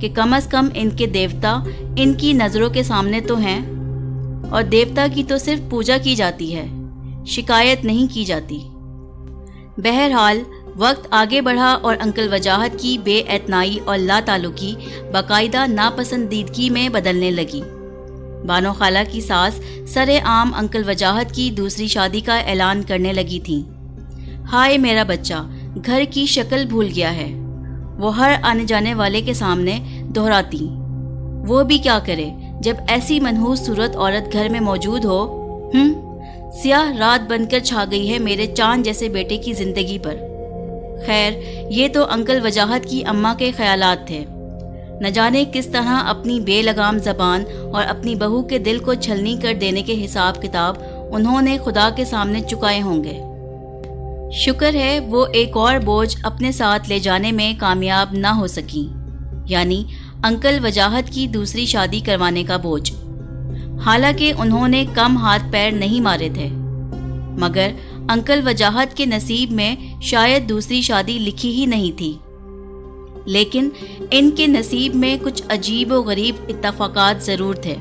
کہ کم از کم ان کے دیوتا ان کی نظروں کے سامنے تو ہیں، اور دیوتا کی تو صرف پوجا کی جاتی ہے، شکایت نہیں کی جاتی۔ بہرحال وقت آگے بڑھا اور انکل وجاہت کی بے اعتنائی اور لا تعلقی باقاعدہ ناپسندیدگی میں بدلنے لگی۔ بانو خالہ کی ساس سرے عام انکل وجاہت کی دوسری شادی کا اعلان کرنے لگی تھیں۔ ہائے میرا بچہ گھر کی شکل بھول گیا ہے، وہ ہر آنے جانے والے کے سامنے دہراتی۔ وہ بھی کیا کرے جب ایسی منحوس صورت عورت گھر میں موجود ہو۔ سیاہ رات بن کر چھا گئی ہے میرے چاند جیسے بیٹے کی زندگی پر۔ خیر یہ تو انکل وجاہت کی اماں کے خیالات تھے، نہ جانے کس طرح اپنی بے لگام زبان اور اپنی بہو کے دل کو چھلنی کر دینے کے حساب کتاب انہوں نے خدا کے سامنے چکائے ہوں گے۔ شکر ہے وہ ایک اور بوجھ اپنے ساتھ لے جانے میں کامیاب نہ ہو سکیں، یعنی انکل وجاہت کی دوسری شادی کروانے کا بوجھ۔ حالانکہ انہوں نے کم ہاتھ پیر نہیں مارے تھے، مگر انکل وجاہت کے نصیب میں شاید دوسری شادی لکھی ہی نہیں تھی۔ لیکن ان کے نصیب میں کچھ عجیب و غریب اتفاقات ضرور تھے،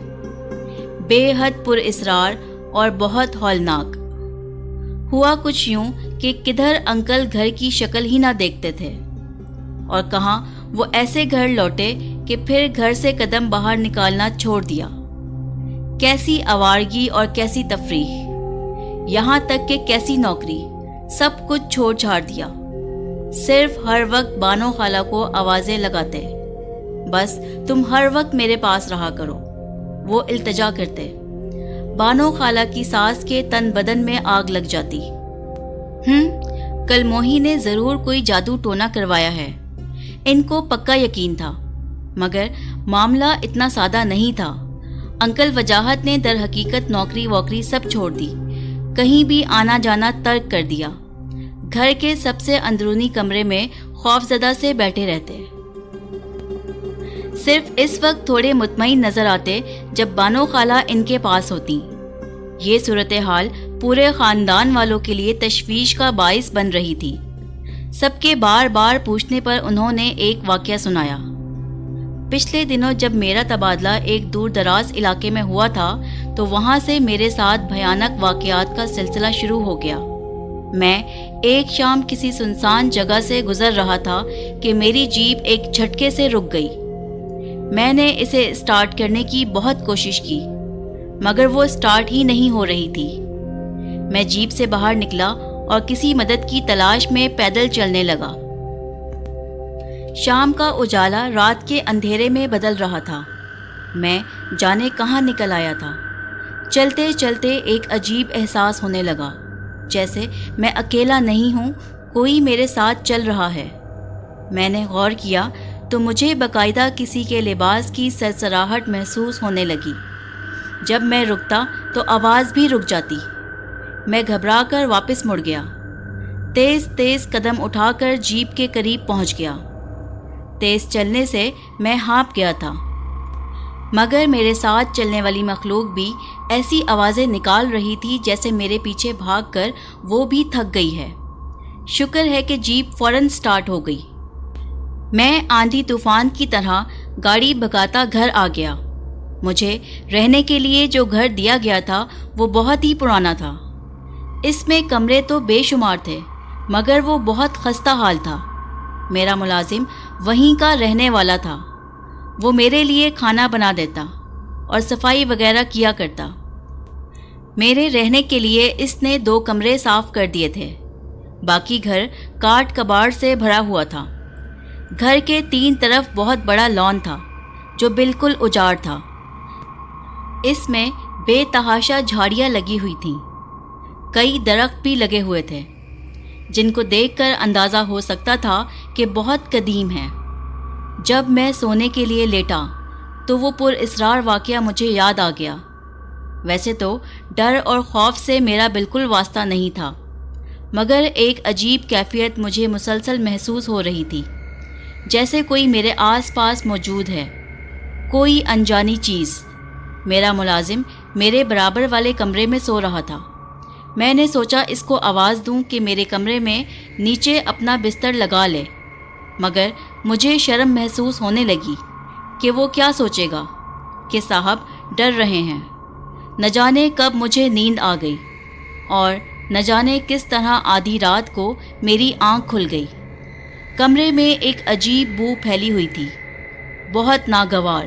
بے حد پر اسرار اور بہت ہولناک۔ ہوا کچھ یوں کہ کدھر انکل گھر کی شکل ہی نہ دیکھتے تھے، اور کہاں وہ ایسے گھر لوٹے کہ پھر گھر سے قدم باہر نکالنا چھوڑ دیا۔ کیسی آوارگی اور کیسی تفریح، یہاں تک کہ کیسی نوکری، سب کچھ چھوڑ چھاڑ دیا۔ صرف ہر وقت بانو خالہ کو آوازیں لگاتے، بس تم ہر وقت میرے پاس رہا کرو، وہ التجا کرتے۔ بانو خالہ کی ساس کے تن بدن میں آگ لگ جاتی۔ کل موہی نے ضرور کوئی جادو ٹونا کروایا ہے، ان کو پکا یقین تھا، مگر معاملہ اتنا سادہ نہیں تھا۔ انکل وجاہت نے در حقیقت نوکری ووکری سب چھوڑ دی، کہیں بھی آنا جانا ترک کر دیا، گھر کے سب سے اندرونی کمرے میں خوف زدہ سے بیٹھے رہتے۔ صرف اس وقت تھوڑے مطمئن نظر آتے جب بانو خالہ ان کے پاس ہوتی۔ یہ صورتحال پورے خاندان والوں کے لیے تشویش کا باعث بن رہی تھی۔ سب کے بار بار پوچھنے پر انہوں نے ایک واقعہ سنایا۔ پچھلے دنوں جب میرا تبادلہ ایک دور دراز علاقے میں ہوا تھا تو وہاں سے میرے ساتھ بھیانک واقعات کا سلسلہ شروع ہو گیا۔ میں ایک شام کسی سنسان جگہ سے گزر رہا تھا کہ میری جیپ ایک جھٹکے سے رک گئی۔ میں نے اسے اسٹارٹ کرنے کی بہت کوشش کی، مگر وہ اسٹارٹ ہی نہیں ہو رہی تھی۔ میں جیپ سے باہر نکلا اور کسی مدد کی تلاش میں پیدل چلنے لگا۔ شام کا اجالا رات کے اندھیرے میں بدل رہا تھا، میں جانے کہاں نکل آیا تھا۔ چلتے چلتے ایک عجیب احساس ہونے لگا، جیسے میں اکیلا نہیں ہوں، کوئی میرے ساتھ چل رہا ہے۔ میں نے غور کیا تو مجھے باقاعدہ کسی کے لباس کی سرسراہٹ محسوس ہونے لگی۔ جب میں رکتا تو آواز بھی رک جاتی۔ میں گھبرا کر واپس مڑ گیا، تیز تیز قدم اٹھا کر جیپ کے قریب پہنچ گیا۔ تیز چلنے سے میں ہانپ گیا تھا، مگر میرے ساتھ چلنے والی مخلوق بھی ایسی آوازیں نکال رہی تھی جیسے میرے پیچھے بھاگ کر وہ بھی تھک گئی ہے۔ شکر ہے کہ جیپ فوراً سٹارٹ ہو گئی۔ میں آندھی طوفان کی طرح گاڑی بھگاتا گھر آ گیا۔ مجھے رہنے کے لیے جو گھر دیا گیا تھا وہ بہت ہی پرانا تھا۔ اس میں کمرے تو بے شمار تھے، مگر وہ بہت خستہ حال تھا۔ میرا ملازم وہیں کا رہنے والا تھا، وہ میرے لیے کھانا بنا دیتا اور صفائی وغیرہ کیا کرتا۔ میرے رہنے کے لیے اس نے 2 کمرے صاف کر دیے تھے، باقی گھر کاٹ کباڑ سے بھرا ہوا تھا۔ گھر کے 3 طرف بہت بڑا لان تھا جو بالکل اجاڑ تھا۔ اس میں بے تحاشا جھاڑیاں لگی ہوئی تھیں، کئی درخت بھی لگے ہوئے تھے جن کو دیکھ کر اندازہ ہو سکتا تھا کہ بہت قدیم ہیں۔ جب میں سونے کے لیے لیٹا تو وہ پر اسرار واقعہ مجھے یاد آ گیا۔ ویسے تو ڈر اور خوف سے میرا بالکل واسطہ نہیں تھا، مگر ایک عجیب کیفیت مجھے مسلسل محسوس ہو رہی تھی، جیسے کوئی میرے آس پاس موجود ہے، کوئی انجانی چیز۔ میرا ملازم میرے برابر والے کمرے میں سو رہا تھا۔ میں نے سوچا اس کو آواز دوں کہ میرے کمرے میں نیچے اپنا بستر لگا لے، مگر مجھے شرم محسوس ہونے لگی کہ وہ کیا سوچے گا کہ صاحب ڈر رہے ہیں۔ نہ جانے کب مجھے نیند آ گئی اور نہ جانے کس طرح آدھی رات کو میری آنکھ کھل گئی۔ کمرے میں ایک عجیب بو پھیلی ہوئی تھی، بہت ناگوار۔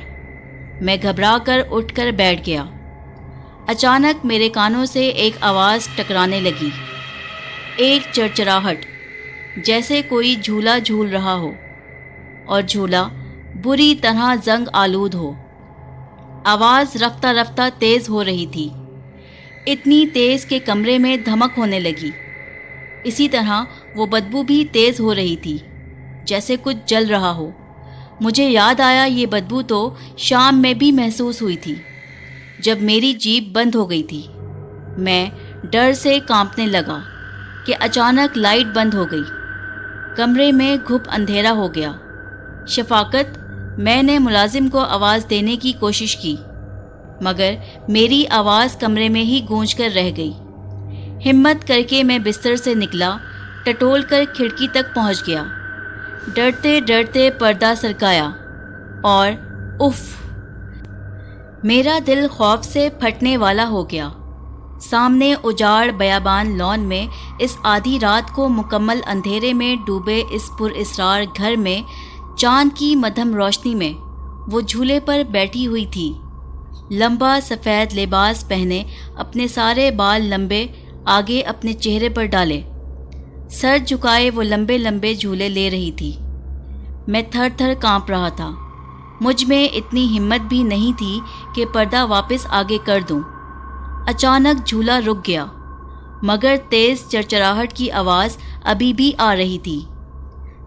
میں گھبرا کر اٹھ کر بیٹھ گیا۔ اچانک میرے کانوں سے ایک آواز ٹکرانے لگی، ایک چرچراہٹ، جیسے کوئی جھولا جھول رہا ہو اور جھولا بری طرح زنگ آلود ہو۔ آواز رفتہ رفتہ تیز ہو رہی تھی، اتنی تیز کہ کمرے میں دھمک ہونے لگی۔ اسی طرح وہ بدبو بھی تیز ہو رہی تھی، جیسے کچھ جل رہا ہو۔ مجھے یاد آیا یہ بدبو تو شام میں بھی محسوس ہوئی تھی، جب میری جیپ بند ہو گئی تھی۔ میں ڈر سے کانپنے لگا کہ اچانک لائٹ بند ہو گئی، کمرے میں گھپ اندھیرا ہو گیا۔ شفاقت، میں نے ملازم کو آواز دینے کی کوشش کی، مگر میری آواز کمرے میں ہی گونج کر رہ گئی۔ ہمت کر کے میں بستر سے نکلا، ٹٹول کر کھڑکی تک پہنچ گیا۔ ڈرتے ڈرتے پردہ سرکایا اور اف! میرا دل خوف سے پھٹنے والا ہو گیا۔ سامنے اجاڑ بیابان لان میں اس آدھی رات کو مکمل اندھیرے میں ڈوبے اس پراسرار گھر میں چاند کی مدھم روشنی میں وہ جھولے پر بیٹھی ہوئی تھی، لمبا سفید لباس پہنے، اپنے سارے بال لمبے آگے اپنے چہرے پر ڈالے، سر جھکائے وہ لمبے لمبے جھولے لے رہی تھی۔ میں تھر تھر کانپ رہا تھا۔ مجھ میں اتنی ہمت بھی نہیں تھی کہ پردہ واپس آگے کر دوں۔ اچانک جھولا رک گیا، مگر تیز چرچراہٹ کی آواز ابھی بھی آ رہی تھی۔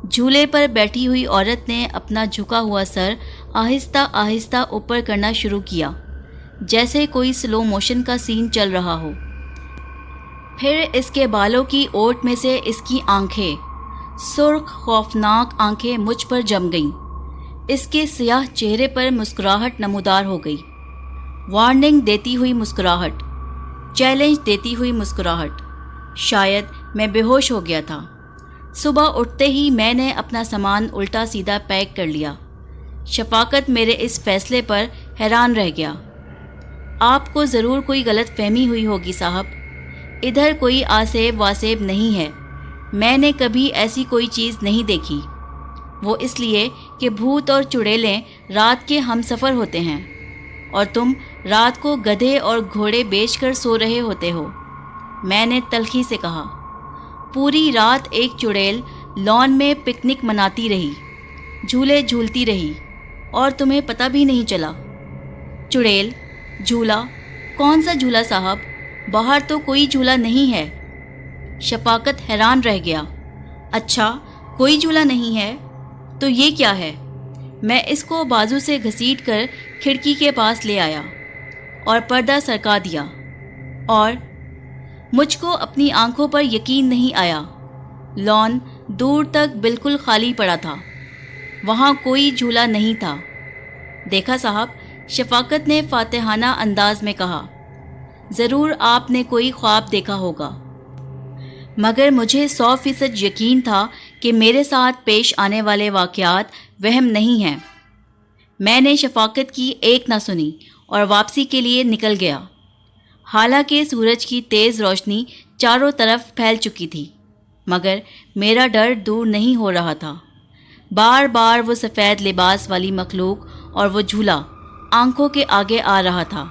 جھولے پر بیٹھی ہوئی عورت نے اپنا جھکا ہوا سر آہستہ آہستہ اوپر کرنا شروع کیا، جیسے کوئی سلو موشن کا سین چل رہا ہو۔ پھر اس کے بالوں کی اوٹ میں سے اس کی آنکھیں، سرخ خوفناک آنکھیں مجھ پر جم گئیں۔ اس کے سیاہ چہرے پر مسکراہٹ نمودار ہو گئی، وارننگ دیتی ہوئی مسکراہٹ، چیلنج دیتی ہوئی مسکراہٹ۔ شاید میں بے ہوش ہو گیا تھا۔ صبح اٹھتے ہی میں نے اپنا سامان الٹا سیدھا پیک کر لیا۔ شفاقت میرے اس فیصلے پر حیران رہ گیا۔ آپ کو ضرور کوئی غلط فہمی ہوئی ہوگی صاحب، ادھر کوئی آسیب واسیب نہیں ہے، میں نے کبھی ایسی کوئی چیز نہیں دیکھی۔ وہ اس لیے کہ بھوت اور چڑیلیں رات کے ہم سفر ہوتے ہیں، اور تم رات کو گدھے اور گھوڑے بیچ کر سو رہے ہوتے ہو، میں نے تلخی سے کہا۔ پوری رات ایک چڑیل لان میں پکنک مناتی رہی، جھولے جھولتی رہی، اور تمہیں پتہ بھی نہیں چلا۔ چڑیل، جھولا، کون سا جھولا صاحب؟ باہر تو کوئی جھولا نہیں ہے۔ شفاقت حیران رہ گیا۔ اچھا، کوئی جھولا نہیں ہے تو یہ کیا ہے؟ میں اس کو بازو سے گھسیٹ کر کھڑکی کے پاس لے آیا اور پردہ سرکا دیا، اور مجھ کو اپنی آنکھوں پر یقین نہیں آیا۔ لان دور تک بالکل خالی پڑا تھا، وہاں کوئی جھولا نہیں تھا۔ دیکھا صاحب، شفاقت نے فاتحانہ انداز میں کہا، ضرور آپ نے کوئی خواب دیکھا ہوگا، مگر مجھے 100% یقین تھا کہ میرے ساتھ پیش آنے والے واقعات وہم نہیں ہیں۔ میں نے شفاقت کی ایک نہ سنی اور واپسی کے لیے نکل گیا، حالانکہ سورج کی تیز روشنی چاروں طرف پھیل چکی تھی، مگر میرا ڈر دور نہیں ہو رہا تھا۔ بار بار وہ سفید لباس والی مخلوق اور وہ جھولا آنکھوں کے آگے آ رہا تھا،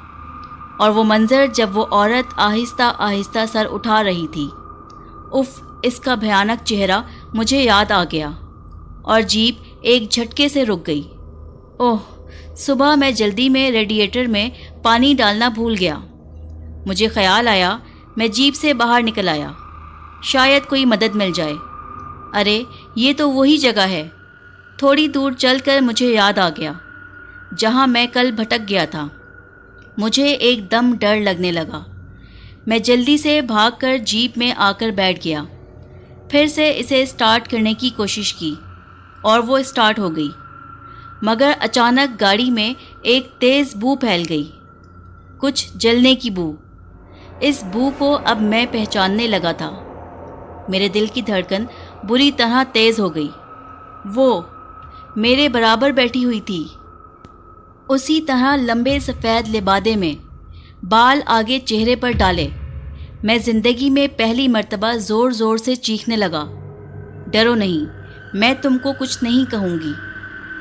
اور وہ منظر جب وہ عورت آہستہ آہستہ سر اٹھا رہی تھی۔ اف! اس کا بھیانک چہرہ مجھے یاد آ گیا، اور جیپ ایک جھٹکے سے رک گئی۔ اوہ! صبح میں جلدی میں ریڈیٹر میں پانی ڈالنا بھول گیا۔ مجھے خیال آیا، میں جیپ سے باہر نکل آیا، شاید کوئی مدد مل جائے۔ ارے یہ تو وہی جگہ ہے۔ تھوڑی دور چل کر مجھے یاد آ گیا جہاں میں کل بھٹک گیا تھا۔ مجھے ایک دم ڈر لگنے لگا۔ میں جلدی سے بھاگ کر جیپ میں آ کر بیٹھ گیا، پھر سے اسے اسٹارٹ کرنے کی کوشش کی، اور وہ اسٹارٹ ہو گئی، مگر اچانک گاڑی میں ایک تیز بو پھیل گئی، کچھ جلنے کی بو۔ اس بو کو اب میں پہچاننے لگا تھا۔ میرے دل کی دھڑکن بری طرح تیز ہو گئی۔ وہ میرے برابر بیٹھی ہوئی تھی، اسی طرح لمبے سفید لبادے میں، بال آگے چہرے پر ڈالے، میں زندگی میں پہلی مرتبہ زور زور سے چیخنے لگا، ڈرو نہیں، میں تم کو کچھ نہیں کہوں گی۔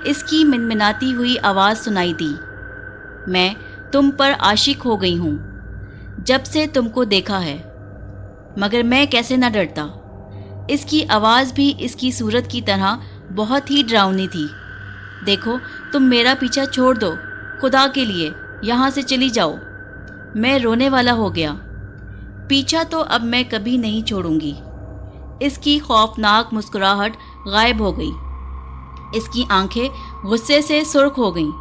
اس کی منمناتی ہوئی آواز سنائی دی، میں تم پر عاشق ہو گئی ہوں جب سے تم کو دیکھا ہے، مگر میں کیسے نہ ڈرتا۔ اس کی آواز بھی اس کی صورت کی طرح بہت ہی ڈراؤنی تھی۔ دیکھو، تم میرا پیچھا چھوڑ دو، خدا کے لیے یہاں سے چلی جاؤ۔ میں رونے والا ہو گیا۔ پیچھا تو اب میں کبھی نہیں چھوڑوں گی۔ اس کی خوفناک مسکراہٹ غائب ہو گئی، اس کی آنکھیں غصے سے سرخ ہو گئیں۔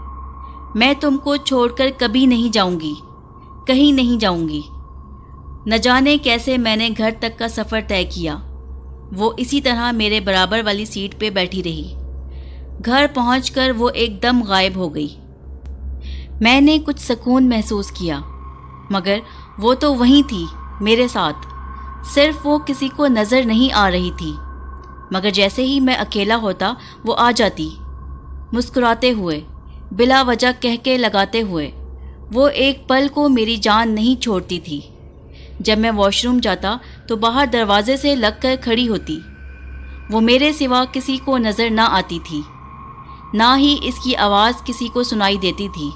میں تم کو چھوڑ کر کبھی نہیں جاؤں گی، کہیں نہیں جاؤں گی۔ نہ جانے کیسے میں نے گھر تک کا سفر طے کیا۔ وہ اسی طرح میرے برابر والی سیٹ پہ بیٹھی رہی۔ گھر پہنچ کر وہ ایک دم غائب ہو گئی۔ میں نے کچھ سکون محسوس کیا، مگر وہ تو وہیں تھی میرے ساتھ، صرف وہ کسی کو نظر نہیں آ رہی تھی۔ مگر جیسے ہی میں اکیلا ہوتا وہ آ جاتی، مسکراتے ہوئے، بلا وجہ کہکے لگاتے ہوئے۔ وہ ایک پل کو میری جان نہیں چھوڑتی تھی۔ جب میں واش روم جاتا تو باہر دروازے سے لگ کر کھڑی ہوتی۔ وہ میرے سوا کسی کو نظر نہ آتی تھی، نہ ہی اس کی آواز کسی کو سنائی دیتی تھی۔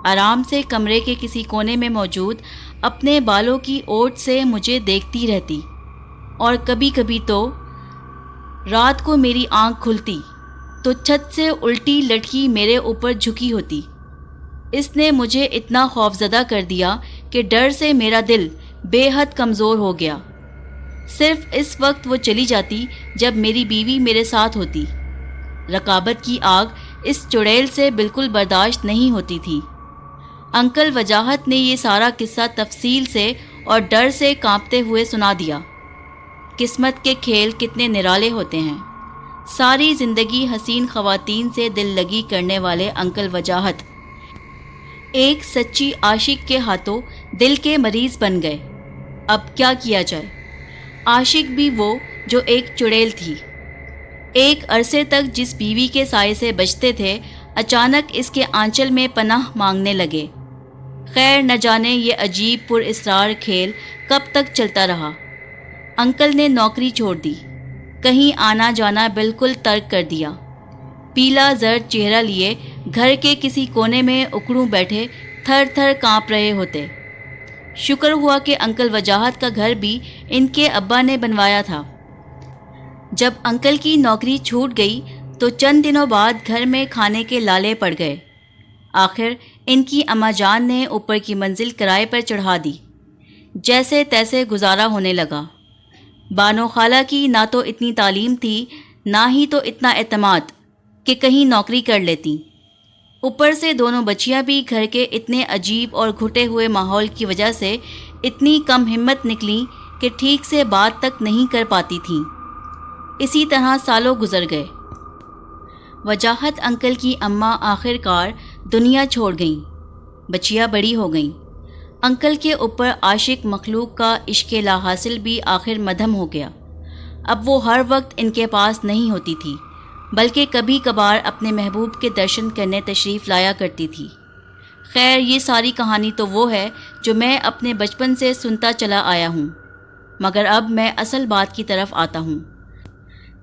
آرام سے کمرے کے کسی کونے میں موجود اپنے بالوں کی اوٹ سے مجھے دیکھتی رہتی، اور کبھی کبھی تو رات کو میری آنکھ کھلتی تو چھت سے الٹی لٹکی میرے اوپر جھکی ہوتی۔ اس نے مجھے اتنا خوفزدہ کر دیا کہ ڈر سے میرا دل بے حد کمزور ہو گیا۔ صرف اس وقت وہ چلی جاتی جب میری بیوی میرے ساتھ ہوتی۔ رقابت کی آگ اس چڑیل سے بالکل برداشت نہیں ہوتی تھی۔ انکل وجاہت نے یہ سارا قصہ تفصیل سے اور ڈر سے کانپتے ہوئے سنا دیا۔ قسمت کے کھیل کتنے نرالے ہوتے ہیں۔ ساری زندگی حسین خواتین سے دل لگی کرنے والے انکل وجاہت ایک سچی عاشق کے ہاتھوں دل کے مریض بن گئے۔ اب کیا کیا جائے؟ عاشق بھی وہ جو ایک چڑیل تھی۔ ایک عرصے تک جس بیوی کے سائے سے بچتے تھے، اچانک اس کے آنچل میں پناہ مانگنے لگے۔ خیر نہ جانے یہ عجیب پر اسرار کھیل کب تک چلتا رہا۔ انکل نے نوکری چھوڑ دی، کہیں آنا جانا بالکل ترک کر دیا۔ پیلا زرد چہرہ لیے گھر کے کسی کونے میں اکڑوں بیٹھے تھر تھر کانپ رہے ہوتے۔ شکر ہوا کہ انکل وجاہت کا گھر بھی ان کے ابا نے بنوایا تھا۔ جب انکل کی نوکری چھوٹ گئی تو چند دنوں بعد گھر میں کھانے کے لالے پڑ گئے۔ آخر ان کی اماں جان نے اوپر کی منزل کرائے پر چڑھا دی۔ جیسے تیسے گزارا ہونے لگا۔ بانو خالہ کی نہ تو اتنی تعلیم تھی، نہ ہی تو اتنا اعتماد کہ کہیں نوکری کر لیتی۔ اوپر سے دونوں بچیاں بھی گھر کے اتنے عجیب اور گھٹے ہوئے ماحول کی وجہ سے اتنی کم ہمت نکلیں کہ ٹھیک سے بات تک نہیں کر پاتی تھیں۔ اسی طرح سالوں گزر گئے۔ وجاہت انکل کی اماں آخر کار دنیا چھوڑ گئیں۔ بچیاں بڑی ہو گئیں۔ انکل کے اوپر عاشق مخلوق کا عشق لا حاصل بھی آخر مدھم ہو گیا۔ اب وہ ہر وقت ان کے پاس نہیں ہوتی تھی، بلکہ کبھی کبھار اپنے محبوب کے درشن کرنے تشریف لایا کرتی تھی۔ خیر یہ ساری کہانی تو وہ ہے جو میں اپنے بچپن سے سنتا چلا آیا ہوں، مگر اب میں اصل بات کی طرف آتا ہوں۔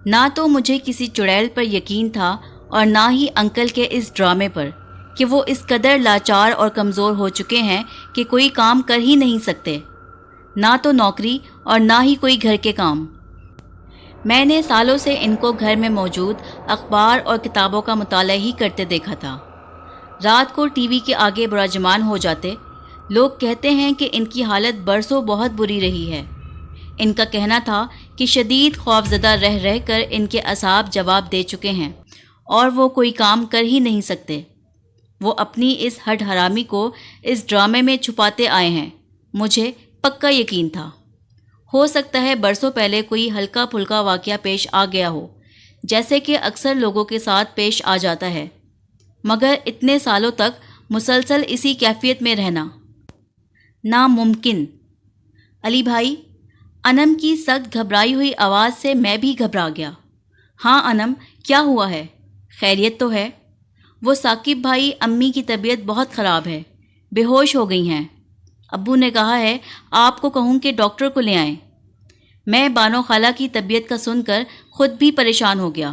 نہ تو مجھے کسی چڑیل پر یقین تھا اور نہ ہی انکل کے اس ڈرامے پر کہ وہ اس قدر لاچار اور کمزور ہو چکے ہیں کہ کوئی کام کر ہی نہیں سکتے، نہ تو نوکری اور نہ ہی کوئی گھر کے کام۔ میں نے سالوں سے ان کو گھر میں موجود اخبار اور کتابوں کا مطالعہ ہی کرتے دیکھا تھا۔ رات کو ٹی وی کے آگے براجمان ہو جاتے۔ لوگ کہتے ہیں کہ ان کی حالت برسوں بہت بری رہی ہے۔ ان کا کہنا تھا کہ شدید خوفزدہ رہ رہ کر ان کے اعصاب جواب دے چکے ہیں اور وہ کوئی کام کر ہی نہیں سکتے۔ وہ اپنی اس ہٹ حرامی کو اس ڈرامے میں چھپاتے آئے ہیں۔ مجھے پکا یقین تھا۔ ہو سکتا ہے برسوں پہلے کوئی ہلکا پھلکا واقعہ پیش آ گیا ہو، جیسے کہ اکثر لوگوں کے ساتھ پیش آ جاتا ہے، مگر اتنے سالوں تک مسلسل اسی کیفیت میں رہنا ناممکن۔ علی بھائی، انم کی سخت گھبرائی ہوئی آواز سے میں بھی گھبرا گیا۔ ہاں انم، کیا ہوا ہے؟ خیریت تو ہے؟ وہ ثاقب بھائی، امی کی طبیعت بہت خراب ہے، بے ہوش ہو گئی ہیں۔ ابو نے کہا ہے آپ کو کہوں کہ ڈاکٹر کو لے آئیں۔ میں بانو خالہ کی طبیعت کا سن کر خود بھی پریشان ہو گیا،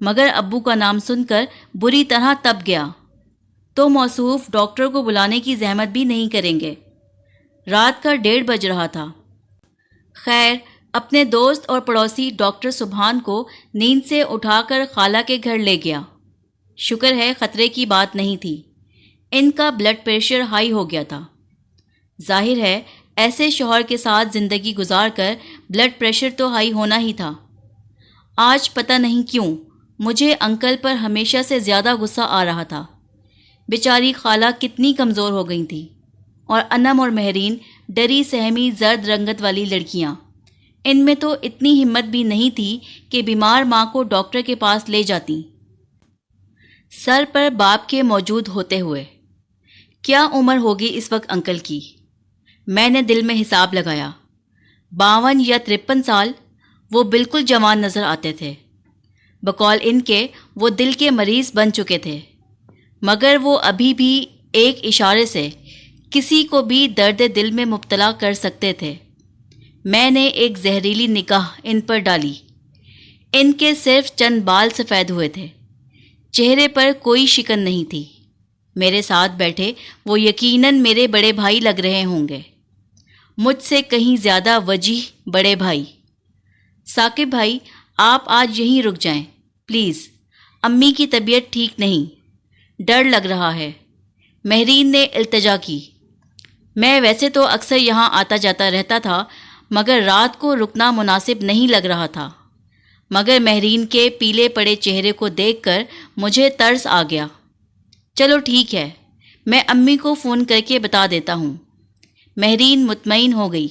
مگر ابو کا نام سن کر بری طرح تپ گیا تو موصوف ڈاکٹر کو بلانے کی زحمت بھی نہیں کریں گے۔ رات کا 1:30 بج رہا تھا۔ خیر، اپنے دوست اور پڑوسی ڈاکٹر سبحان کو نیند سے اٹھا کر خالہ کے گھر لے گیا۔ شکر ہے خطرے کی بات نہیں تھی۔ ان کا بلڈ پریشر ہائی ہو گیا تھا۔ ظاہر ہے ایسے شوہر کے ساتھ زندگی گزار کر بلڈ پریشر تو ہائی ہونا ہی تھا۔ آج پتہ نہیں کیوں مجھے انکل پر ہمیشہ سے زیادہ غصہ آ رہا تھا۔ بیچاری خالہ کتنی کمزور ہو گئی تھی، اور انم اور مہرین ڈری سہمی زرد رنگت والی لڑکیاں، ان میں تو اتنی ہمت بھی نہیں تھی کہ بیمار ماں کو ڈاکٹر کے پاس لے جاتی، سر پر باپ کے موجود ہوتے ہوئے۔ کیا عمر ہوگی اس وقت انکل کی؟ میں نے دل میں حساب لگایا، 52 یا 53 سال۔ وہ بالکل جوان نظر آتے تھے۔ بقول ان کے وہ دل کے مریض بن چکے تھے، مگر وہ ابھی بھی ایک اشارے سے کسی کو بھی درد دل میں مبتلا کر سکتے تھے۔ میں نے ایک زہریلی نگاہ ان پر ڈالی۔ ان کے صرف چند بال سفید ہوئے تھے، چہرے پر کوئی شکن نہیں تھی۔ میرے ساتھ بیٹھے وہ یقیناً میرے بڑے بھائی لگ رہے ہوں گے، مجھ سے کہیں زیادہ وجیح بڑے بھائی۔ ثاقب بھائی، آپ آج یہیں رک جائیں پلیز، امی کی طبیعت ٹھیک نہیں، ڈر لگ رہا ہے۔ مہرین نے التجا کی۔ میں ویسے تو اکثر یہاں آتا جاتا رہتا تھا، مگر رات کو رکنا مناسب نہیں لگ رہا تھا۔ مگر مہرین کے پیلے پڑے چہرے کو دیکھ کر مجھے ترس آ گیا۔ چلو ٹھیک ہے، میں امی کو فون کر کے بتا دیتا ہوں۔ مہرین مطمئن ہو گئی۔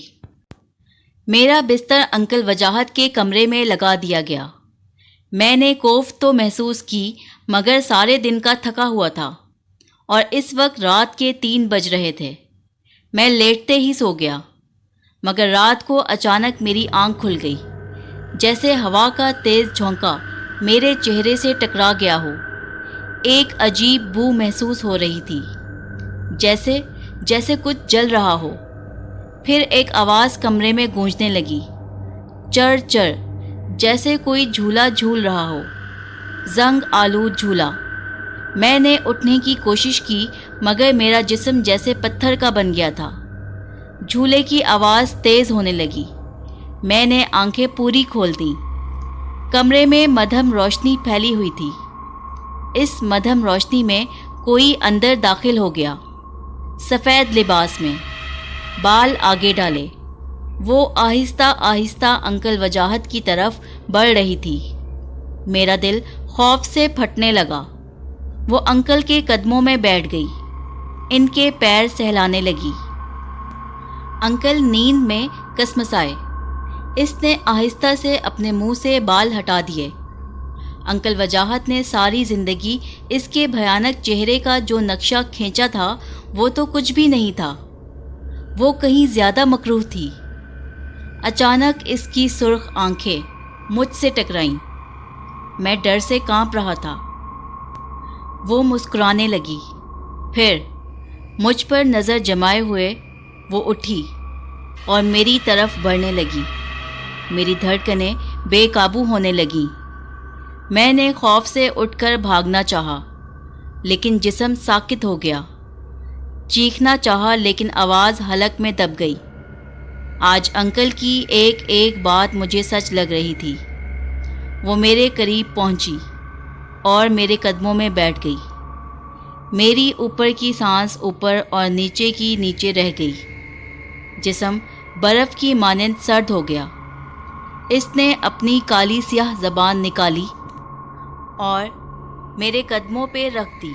میرا بستر انکل وجاہت کے کمرے میں لگا دیا گیا۔ میں نے کوفت تو محسوس کی، مگر سارے دن کا تھکا ہوا تھا، اور اس وقت رات کے 3 بج رہے تھے۔ میں لیٹتے ہی سو گیا، مگر رات کو اچانک میری آنکھ کھل گئی، جیسے ہوا کا تیز جھونکا میرے چہرے سے ٹکرا گیا ہو۔ ایک عجیب بو محسوس ہو رہی تھی، جیسے کچھ جل رہا ہو۔ پھر ایک آواز کمرے میں گونجنے لگی، چر چر، جیسے کوئی جھولا جھول رہا ہو، زنگ آلود جھولا۔ میں نے اٹھنے کی کوشش کی، مگر میرا جسم جیسے پتھر کا بن گیا تھا۔ جھولے کی آواز تیز ہونے لگی۔ میں نے آنکھیں پوری کھول دیں۔ کمرے میں مدھم روشنی پھیلی ہوئی تھی۔ اس مدھم روشنی میں کوئی اندر داخل ہو گیا، سفید لباس میں، بال آگے ڈالے۔ وہ آہستہ آہستہ انکل وجاہت کی طرف بڑھ رہی تھی۔ میرا دل خوف سے پھٹنے لگا۔ وہ انکل کے قدموں میں بیٹھ گئی، ان کے پیر سہلانے لگی۔ انکل نیند میں کسمسائے۔ اس نے آہستہ سے اپنے منہ سے بال ہٹا دیے۔ انکل وجاہت نے ساری زندگی اس کے بھیانک چہرے کا جو نقشہ کھینچا تھا، وہ تو کچھ بھی نہیں تھا، وہ کہیں زیادہ مکروہ تھی۔ اچانک اس کی سرخ آنکھیں مجھ سے ٹکرائیں۔ میں ڈر سے کانپ رہا تھا۔ وہ مسکرانے لگی، پھر مجھ پر نظر جمائے ہوئے وہ اٹھی اور میری طرف بڑھنے لگی۔ میری دھڑکنیں بے قابو ہونے لگیں۔ میں نے خوف سے اٹھ کر بھاگنا چاہا، لیکن جسم ساکت ہو گیا۔ چیخنا چاہا، لیکن آواز حلق میں دب گئی۔ آج انکل کی ایک ایک بات مجھے سچ لگ رہی تھی۔ وہ میرے قریب پہنچی اور میرے قدموں میں بیٹھ گئی۔ میری اوپر کی سانس اوپر اور نیچے کی نیچے رہ گئی۔ جسم برف کی مانند سرد ہو گیا۔ اس نے اپنی کالی سیاہ زبان نکالی اور میرے قدموں پہ رکھ دی۔